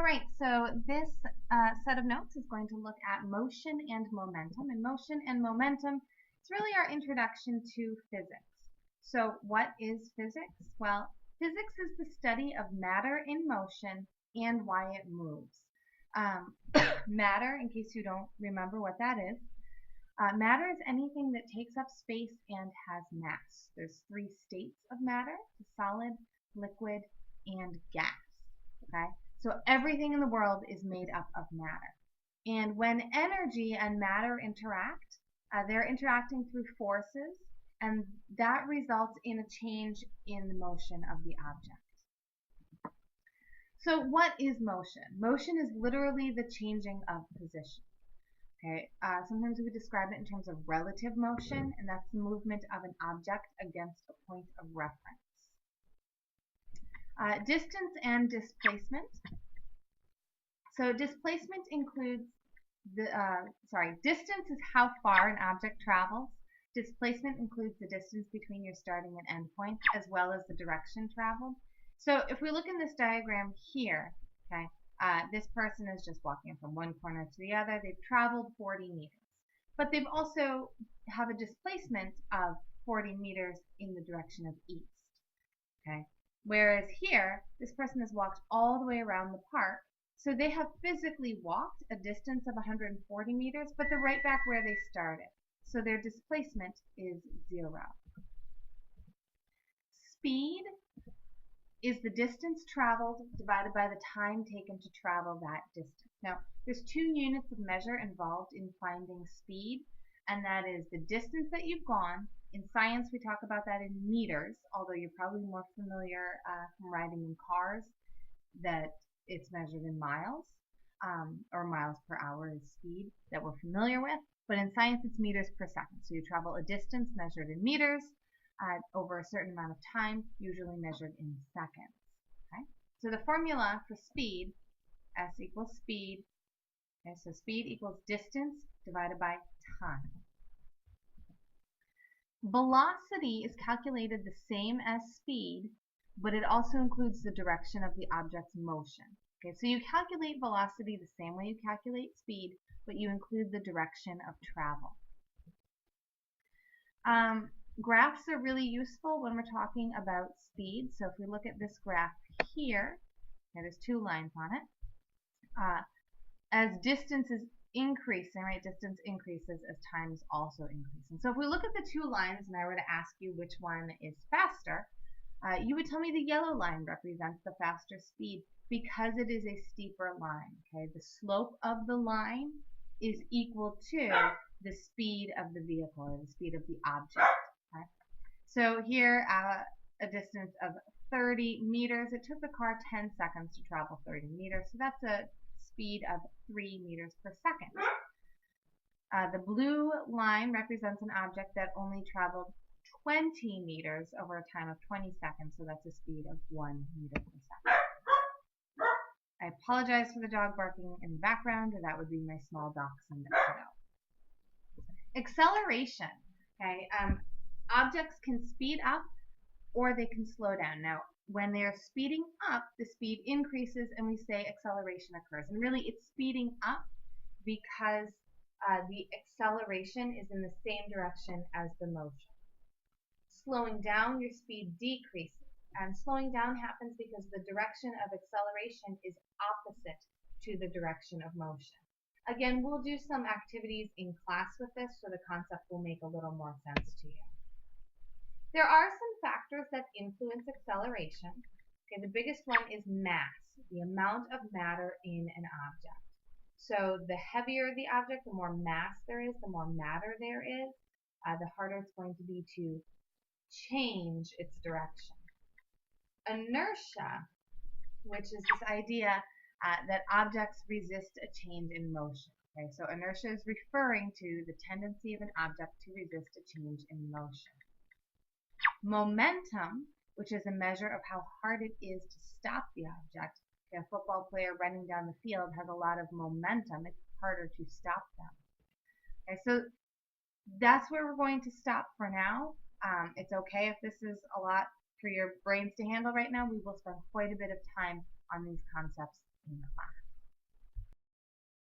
right, so this set of notes is going to look at motion and momentum. And motion and momentum is really our introduction to physics. So what is physics? Well, physics is the study of matter in motion and why it moves. Matter, in case you don't remember what that is, matter is anything that takes up space and has mass. There's three states of matter: solid, liquid, and gas. Okay? So everything in the world is made up of matter. And when energy and matter interact, they're interacting through forces, and that results in a change in the motion of the object. So what is motion? Motion is literally the changing of position. Okay, sometimes we describe it in terms of relative motion, and that's the movement of an object against a point of reference. Distance and displacement. So displacement includes distance is how far an object travels. Displacement includes the distance between your starting and end point, as well as the direction traveled. So if we look in this diagram here, okay, this person is just walking from one corner to the other. They've traveled 40 meters, but they've also have a displacement of 40 meters in the direction of east. Okay. Whereas here, this person has walked all the way around the park, so they have physically walked a distance of 140 meters, but they're right back where they started. So their displacement is 0. Speed is the distance traveled divided by the time taken to travel that distance. Now, there's two units of measure involved in finding speed, and that is the distance that you've gone. In science, we talk about that in meters, although you're probably more familiar from riding in cars that it's measured in miles, or miles per hour is speed that we're familiar with. But in science, it's meters per second. So you travel a distance measured in meters over a certain amount of time, usually measured in seconds. Okay? So the formula for speed, S equals speed. Okay, so speed equals distance divided by time. Velocity is calculated the same as speed, but it also includes the direction of the object's motion. Okay, so you calculate velocity the same way you calculate speed, but you include the direction of travel. Graphs are really useful when we're talking about speed. So if we look at this graph here, there's two lines on it. As distance is increasing, right, distance increases as time is also increasing. So if we look at the two lines and I were to ask you which one is faster, you would tell me the yellow line represents the faster speed because it is a steeper line. Okay, the slope of the line is equal to the speed of the vehicle, or the speed of the object. Okay? So here, a distance of 30 meters, it took the car 10 seconds to travel 30 meters, so that's a speed of 3 meters per second. The blue line represents an object that only traveled 20 meters over a time of 20 seconds, so that's a speed of 1 meter per second. I apologize for the dog barking in the background, or that would be my small dachshund at Kiddo. Acceleration. Okay, objects can speed up or they can slow down. Now, when they're speeding up, the speed increases and we say acceleration occurs. And really, it's speeding up because the acceleration is in the same direction as the motion. Slowing down, your speed decreases. And slowing down happens because the direction of acceleration is opposite to the direction of motion. Again, we'll do some activities in class with this, so the concept will make a little more sense to you. There are some factors that influence acceleration. Okay, the biggest one is mass, the amount of matter in an object. So the heavier the object, the more mass there is, the more matter there is, the harder it's going to be to change its direction. Inertia, which is this idea that objects resist a change in motion. Okay, so inertia is referring to the tendency of an object to resist a change in motion. Momentum, which is a measure of how hard it is to stop the object. Okay, a football player running down the field has a lot of momentum. It's harder to stop them. Okay, so that's where we're going to stop for now. It's okay if this is a lot for your brains to handle right now. We will spend quite a bit of time on these concepts in class.